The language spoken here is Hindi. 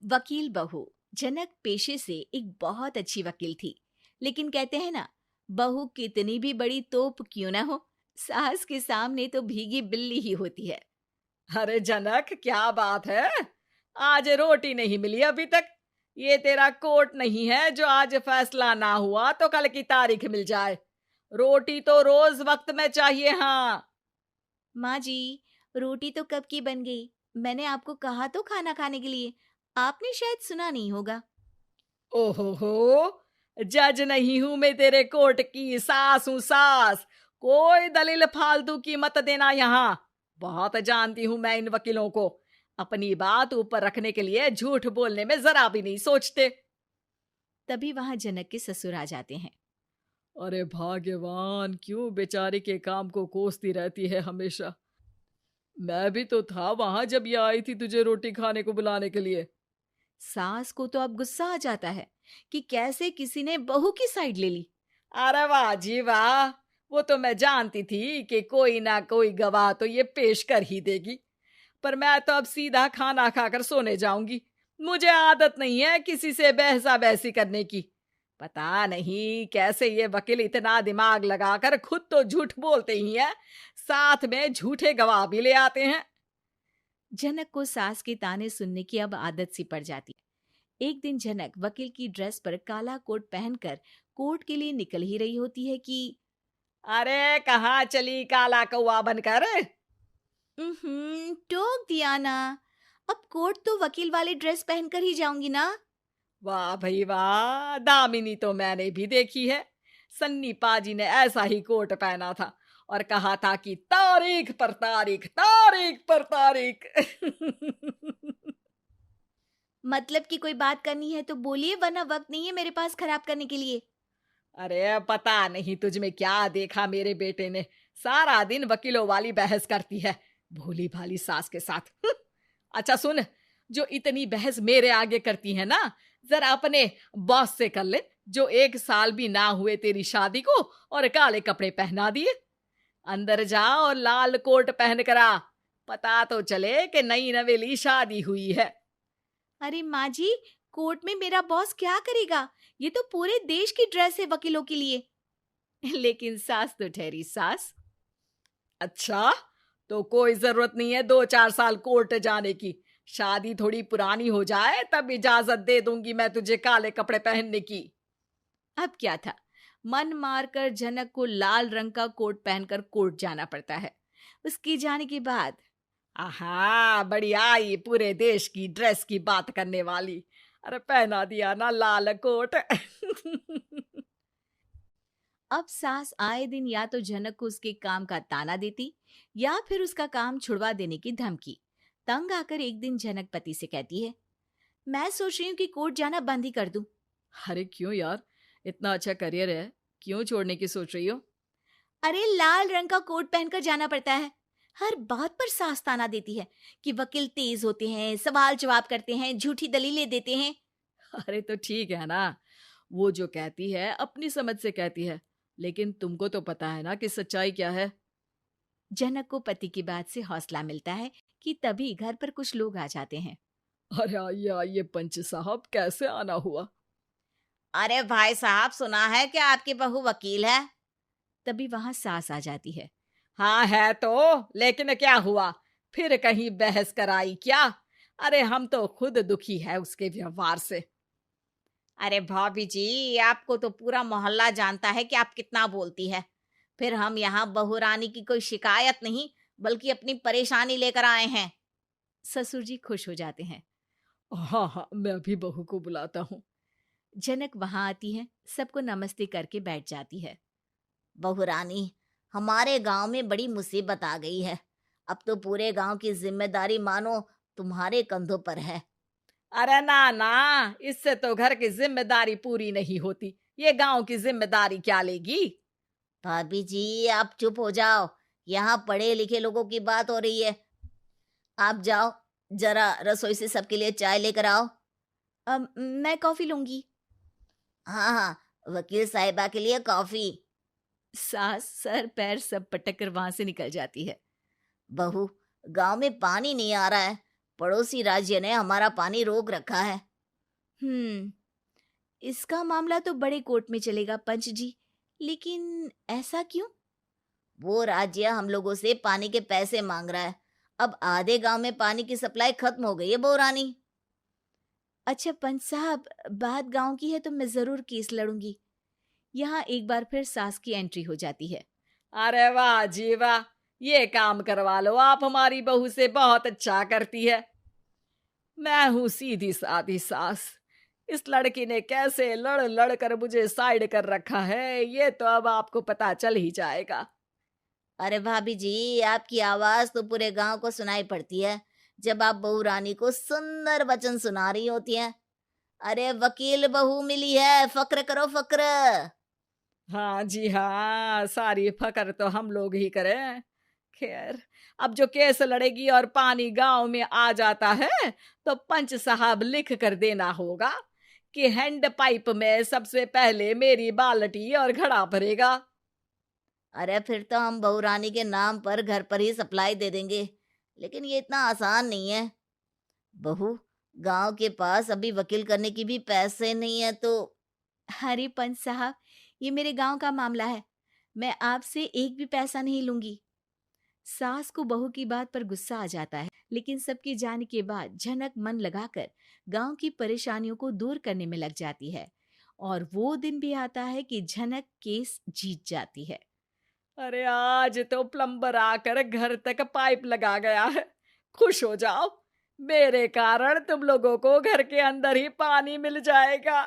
वकील बहू। जनक पेशे से एक बहुत अच्छी वकील थी, लेकिन कहते हैं ना, बहू कितनी भी बड़ी तोप क्यों ना हो, सास के सामने तो भीगी बिल्ली ही होती है। अरे जनक, क्या बात है? आज रोटी नहीं मिली अभी तक। ये तेरा कोर्ट नहीं है जो आज फैसला ना हुआ तो कल की तारीख मिल जाए। रोटी तो रोज वक्त में चाहिए। हाँ। माँ जी, रोटी तो कब की बन गई। मैंने आपको कहा तो खाना खाने के लिए, आपने शायद सुना नहीं होगा। ओहो हो, जज नहीं हूं मैं तेरे कोर्ट की, सास हूं सास। कोई दलील फालतू की मत देना यहाँ। बहुत जानती हूं मैं इन वकीलों को। अपनी बात ऊपर रखने के लिए झूठ बोलने में जरा भी नहीं सोचते। तभी वहां जनक के ससुर आ जाते हैं। अरे भाग्यवान, क्यों बेचारे के काम को कोसती रहती है हमेशा। मैं भी तो था वहां जब ये आई थी तुझे रोटी खाने को बुलाने के लिए। सास को तो अब गुस्सा आ जाता है कि कैसे किसी ने बहू की साइड ले ली। अरे वाह जी वाह। वो तो मैं जानती थी कि कोई ना कोई गवाह तो ये पेश कर ही देगी। पर मैं तो अब सीधा खाना खाकर सोने जाऊंगी। मुझे आदत नहीं है किसी से बहसा बहसी करने की। पता नहीं कैसे ये वकील इतना दिमाग लगाकर खुद तो झूठ बोलते ही हैं, साथ में झूठे गवाह भी ले आते हैं। जनक को सास के ताने सुनने की अब आदत सी पड़ जाती है। एक दिन जनक वकील की ड्रेस पर काला कोट पहनकर कोर्ट के लिए निकल ही रही होती है कि अरे कहाँ चली काला कौवा बनकर? टोक दिया ना। अब कोर्ट तो वकील वाली ड्रेस पहनकर ही जाऊंगी ना। वाह भाई वाह, दामिनी तो मैंने भी देखी है। सन्नी पाजी ने ऐसा ही कोट पहना था और कहा था कि तारीख पर तारीख, तारीख पर तारीख। मतलब कि कोई बात करनी है तो बोलिए, वरना वक्त नहीं है मेरे पास खराब करने के लिए। अरे पता नहीं तुझ में क्या देखा मेरे बेटे ने, सारा दिन वकीलों वाली बहस करती है, भोली भाली सास के साथ। अच्छा सुन, जो इतनी बहस मेरे आगे करती है ना, जरा अपने बॉस से कर ले, जो 1 साल भी ना हुए तेरी शादी को और काले कपड़े पहना दिए। अंदर जा और लाल कोट पहन कर आ, पता तो चले कि नई नवेली शादी हुई है। अरे माँ जी, कोर्ट में मेरा बॉस क्या करेगा? ये तो पूरे देश की ड्रेस है वकीलों के लिए। लेकिन सास तो ठहरी सास। अच्छा, तो कोई जरूरत नहीं है 2-4 साल कोर्ट जाने की। शादी थोड़ी पुरानी हो जाए तब इजाजत दे दूंगी मैं तुझे काले कपड़े पहनने की। अब क्या था, मन मारकर जनक को लाल रंग का कोट पहनकर कोर्ट जाना पड़ता है। उसके जाने के बाद आहा, बढ़िया, ये पूरे देश की ड्रेस की बात करने वाली। अरे पहना दिया ना लाल कोट। अब सास आए दिन या तो जनक को उसके काम का ताना देती, या फिर उसका काम छुड़वा देने की धमकी। तंग आकर एक दिन जनक पति से कहती है, मैं सोच रही हूँ कि कोर्ट जाना बंद ही कर दूं। अरे क्यों यार, इतना अच्छा करियर है, क्यों छोड़ने की सोच रही हो? अरे लाल रंग का कोट पहनकर जाना पड़ता है। हर बात पर सास ताना देती है कि वकील तेज होते हैं, सवाल जवाब करते हैं, झूठी दलीलें देते हैं। अरे तो ठीक है ना, वो जो कहती है अपनी समझ से कहती है, लेकिन तुमको तो पता है ना कि सच्चाई क्या है। जनक को पति की बात से हौसला मिलता है कि तभी घर पर कुछ लोग आ जाते हैं। अरे आइए पंच साहब, कैसे आना हुआ? अरे भाई साहब, सुना है कि आपकी बहू वकील है। तभी वहां सास आ जाती है। हाँ है तो, लेकिन क्या हुआ? फिर कहीं बहस कराई क्या? अरे हम तो खुद दुखी है उसके व्यवहार से। अरे भाभी जी, आपको तो पूरा मोहल्ला जानता है कि आप कितना बोलती है। फिर हम यहाँ बहू रानी की कोई शिकायत नहीं, बल्कि अपनी परेशानी लेकर आए हैं। ससुर जी खुश हो जाते हैं। हाँ हाँ, मैं भी बहू को बुलाता हूँ। जनक वहां आती है, सबको नमस्ते करके बैठ जाती है। बहू रानी, हमारे गांव में बड़ी मुसीबत आ गई है। अब तो पूरे गांव की जिम्मेदारी मानो तुम्हारे कंधों पर है। अरे ना ना, इससे तो घर की जिम्मेदारी पूरी नहीं होती, ये गांव की जिम्मेदारी क्या लेगी? भाभी जी, आप चुप हो जाओ। यहाँ पढ़े लिखे लोगों की बात हो रही है। आप जाओ, जरा रसोई से सबके लिए चाय लेकर आओ। मैं कॉफी लूंगी। हाँ हाँ, वकील साहिबा के लिए कॉफी। सास सर पैर सब पटक कर वहां से निकल जाती है। बहू, गांव में पानी नहीं आ रहा है, पड़ोसी राज्य ने हमारा पानी रोक रखा है। इसका मामला तो बड़े कोर्ट में चलेगा पंच जी, लेकिन ऐसा क्यों? वो राज्य हम लोगों से पानी के पैसे मांग रहा है। अब आधे गांव में पानी की सप्लाई खत्म हो गई है बहुरानी। अच्छा पंच साहब, बात गांव की है तो मैं जरूर केस लड़ूंगी। यहाँ एक बार फिर सास की एंट्री हो जाती है। अरे वाह जी वाह, ये काम करवा लो, आप हमारी बहू से बहुत अच्छा करती है। मैं हूं सीधी सादी सास। इस लड़की ने कैसे लड़ लड़ कर मुझे साइड कर रखा है, ये तो अब आपको पता चल ही जाएगा। अरे भाभी जी, आपकी आवाज तो पूरे गांव को सुनाई पड़ती है जब आप बहू रानी को सुंदर वचन सुना रही होती हैं। अरे वकील बहू मिली है, फक्र करो फक्र। हाँ जी हाँ, सारी फकर तो हम लोग ही करें। खैर, अब जो केस लड़ेगी और पानी गांव में आ जाता है तो पंच साहब लिख कर देना होगा कि हैंड पाइप में सबसे पहले मेरी बाल्टी और घड़ा भरेगा। अरे फिर तो हम बहू रानी के नाम पर घर पर ही सप्लाई दे देंगे, लेकिन ये इतना आसान नहीं है। बहू, गांव के पास अभी वकील करने की भी पैसे नहीं है तो। अरे पंच साहब, ये मेरे गांव का मामला है, मैं आपसे एक भी पैसा नहीं लूंगी। सास को बहू की बात पर गुस्सा आ जाता है, लेकिन सबके जाने के बाद झनक मन लगाकर गांव की परेशानियों को दूर करने में लग जाती है। और वो दिन भी आता है कि झनक केस जीत जाती है। अरे आज तो प्लम्बर आकर घर तक पाइप लगा गया है। खुश हो जाओ, मेरे कारण तुम लोगों को घर के अंदर ही पानी मिल जाएगा।